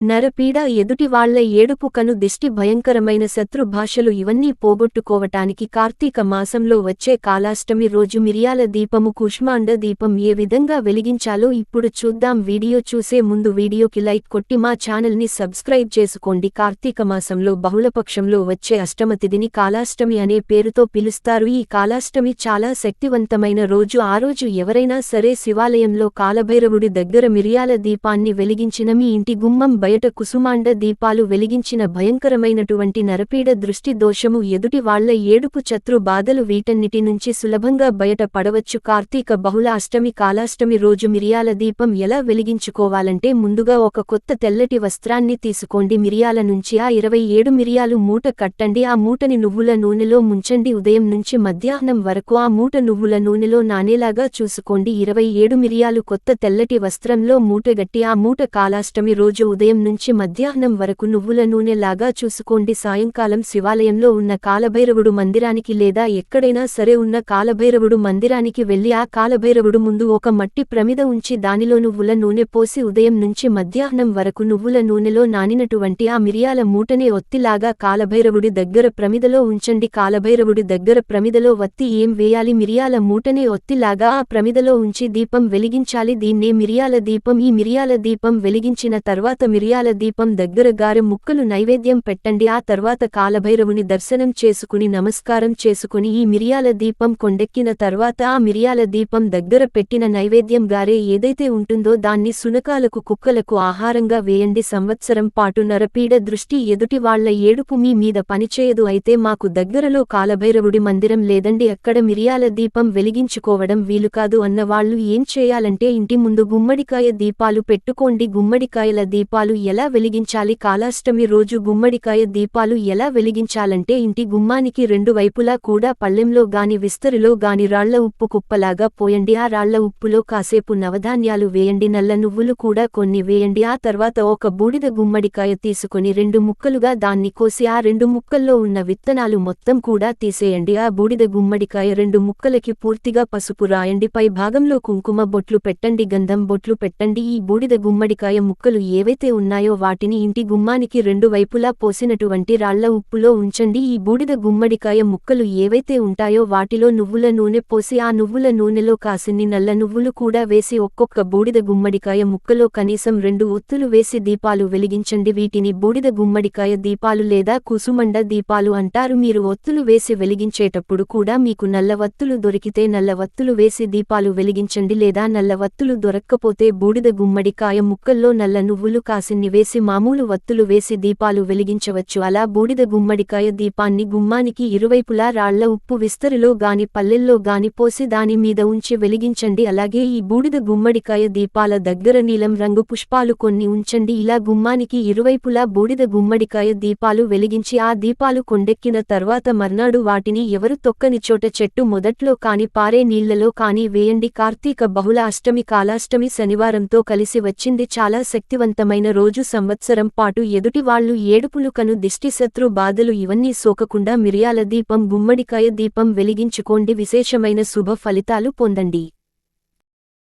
నరపీడ, ఎదుటివాళ్ల ఏడుపు, కను దిష్టి, భయంకరమైన శత్రు భాషలు ఇవన్నీ పోగొట్టుకోవటానికి కార్తీక మాసంలో వచ్చే కాలాష్టమి రోజు మిరియాల దీపము, కుష్మాండ దీపం ఏ విధంగా వెలిగించాలో ఇప్పుడు చూద్దాం. వీడియో చూసే ముందు వీడియోకి లైక్ కొట్టి మా ఛానల్ని సబ్స్క్రైబ్ చేసుకోండి. కార్తీక మాసంలో బహుళపక్షంలో వచ్చే అష్టమ తిథిని కాలాష్టమి అనే పేరుతో పిలుస్తారు. ఈ కాలాష్టమి చాలా శక్తివంతమైన రోజు. ఆ రోజు ఎవరైనా సరే శివాలయంలో కాలభైరవుడి దగ్గర మిరియాల దీపాన్ని వెలిగించిన, మీ ఇంటి గుమ్మం బయట కుసుమాండ దీపాలు వెలిగించిన భయంకరమైనటువంటి నరపీడ, దృష్టి దోషము, ఎదుటి వాళ్ల ఏడుపు, శత్రు బాధలు వీటన్నిటి నుంచి సులభంగా బయట పడవచ్చు. కార్తీక బహుళ అష్టమి కాలాష్టమి రోజు మిరియాల దీపం ఎలా వెలిగించుకోవాలంటే, ముందుగా ఒక కొత్త తెల్లటి వస్త్రాన్ని తీసుకోండి. మిరియాల నుంచి ఆ 27 మిరియాలు మూట కట్టండి. ఆ మూటని నువ్వుల నూనెలో ముంచండి. ఉదయం నుంచి మధ్యాహ్నం వరకు ఆ మూట నువ్వుల నూనెలో నానేలాగా చూసుకోండి. 27 మిరియాలు కొత్త తెల్లటి వస్త్రంలో మూటగట్టి ఆ మూట కాలాష్టమి రోజు ఉదయం నుంచి మధ్యాహ్నం వరకు నువ్వుల నూనె లాగా చూసుకోండి. సాయంకాలం శివాలయంలో ఉన్న కాలభైరవుడు మందిరానికి లేదా ఎక్కడైనా సరే ఉన్న కాలభైరవుడు మందిరానికి వెళ్లి ఆ కాలభైరవుడు ముందు ఒక మట్టి ప్రమిద ఉంచి దానిలో నువ్వుల నూనె పోసి ఉదయం నుంచి మధ్యాహ్నం వరకు నువ్వుల నూనెలో నానినటువంటి ఆ మిరియాల మూటనే ఒత్తిలాగా కాలభైరవుడి దగ్గర ప్రమిదలో ఉంచండి. కాలభైరవుడి దగ్గర ప్రమిదలో వత్తి ఏం వేయాలి? మిరియాల మూటనే ఒత్తిలాగా ఆ ప్రమిదలో ఉంచి దీపం వెలిగించాలి. దీన్నే మిరియాల దీపం. ఈ మిరియాల దీపం వెలిగించిన తర్వాత మిరియాల దీపం దగ్గర గారె ముక్కలు నైవేద్యం పెట్టండి. ఆ తర్వాత కాలభైరవుని దర్శనం చేసుకుని నమస్కారం చేసుకుని ఈ మిరియాల దీపం కొండెక్కిన తర్వాత ఆ మిరియాల దీపం దగ్గర పెట్టిన నైవేద్యం గారె ఏదైతే ఉంటుందో దాన్ని సునకాలకు, కుక్కలకు ఆహారంగా వేయండి. సంవత్సరం పాటు నరపీడ, దృష్టి, ఎదుటి వాళ్ల ఏడుపు మీ మీద పనిచేయదు. అయితే మాకు దగ్గరలో కాలభైరవుడి మందిరం లేదండి, అక్కడ మిరియాల దీపం వెలిగించుకోవడం వీలుకాదు అన్న వాళ్ళు ఏం చేయాలంటే, ఇంటి ముందు గుమ్మడికాయ దీపాలు పెట్టుకోండి. గుమ్మడికాయల దీపాలు ఎలా వెలిగించాలి? కాలాష్టమి రోజు గుమ్మడికాయ దీపాలు ఎలా వెలిగించాలంటే, ఇంటి గుమ్మానికి రెండు వైపులా కూడా పళ్ళెంలో గాని విస్తరిలో గాని రాళ్ల ఉప్పు కుప్పలాగా పోయండి. ఆ రాళ్ల ఉప్పులో కాసేపు నవధాన్యాలు వేయండి. నల్ల నువ్వులు కూడా కొన్ని వేయండి. ఆ తర్వాత ఒక బూడిద గుమ్మడికాయ తీసుకుని 2 ముక్కలుగా దాన్ని కోసి ఆ 2 ముక్కల్లో ఉన్న విత్తనాలు మొత్తం కూడా తీసేయండి. ఆ బూడిద గుమ్మడికాయ 2 ముక్కలకి పూర్తిగా పసుపు రాయండి. పై భాగంలో కుంకుమ బొట్లు పెట్టండి, గంధం బొట్లు పెట్టండి. ఈ బూడిద గుమ్మడికాయ ముక్కలు ఏవైతే ఉన్నాయో వాటిని ఇంటి గుమ్మానికి 2 వైపులా పోసినటువంటి రాళ్ల ఉప్పులో ఉంచండి. ఈ బూడిద గుమ్మడికాయ ముక్కలు ఏవైతే ఉంటాయో వాటిలో నువ్వుల నూనె పోసి ఆ నువ్వుల నూనెలో కాసిన్ని నల్ల నువ్వులు కూడా వేసి ఒక్కొక్క బూడిద గుమ్మడికాయ ముక్కలో కనీసం 2 ఒత్తులు వేసి దీపాలు వెలిగించండి. వీటిని బూడిద గుమ్మడికాయ దీపాలు లేదా కుసుమండ దీపాలు అంటారు. మీరు ఒత్తులు వేసి వెలిగించేటప్పుడు కూడా మీకు నల్ల వత్తులు దొరికితే నల్ల వత్తులు వేసి దీపాలు వెలిగించండి. లేదా నల్ల వత్తులు దొరక్కపోతే బూడిద గుమ్మడికాయ ముక్కల్లో నల్ల నువ్వులు కాసిన్ని వేసి మామూలు వత్తులు వేసి దీపాలు వెలిగించవచ్చు. అలా బూడిద గుమ్మడికాయ దీపాన్ని గుమ్మానికి ఇరువైపులా రాళ్ల ఉప్పు విస్తరిలో గాని పల్లెల్లో గాని పోసి దాని మీద ఉంచి వెలిగించండి. అలాగే ఈ బూడిద గుమ్మడికాయ దీపాల దగ్గర నీలం రంగు పుష్పాలు కొన్ని ఉంచండి. ఇలా గుమ్మానికి ఇరువైపులా బూడిద గుమ్మడికాయ దీపాలు వెలిగించి ఆ దీపాలు కొండెక్కిన తర్వాత మర్నాడు వాటిని ఎవరు తొక్కని చోట చెట్టు మొదట్లో కాని పారే నీళ్లలో కాని వేయండి. కార్తీక బహుళ అష్టమి కాలాష్టమి శనివారంతో కలిసి వచ్చింది. చాలా శక్తివంతమైన రోజు. సంవత్సరం పాటు ఎదుటి వాళ్లు ఏడుపులు, కను దిష్టి, శత్రు బాధలు ఇవన్నీ సోకకుండా మిరియాల దీపం, గుమ్మడికాయ దీపం వెలిగించుకోండి. విశేషమైన శుభ ఫలితాలు పొందండి.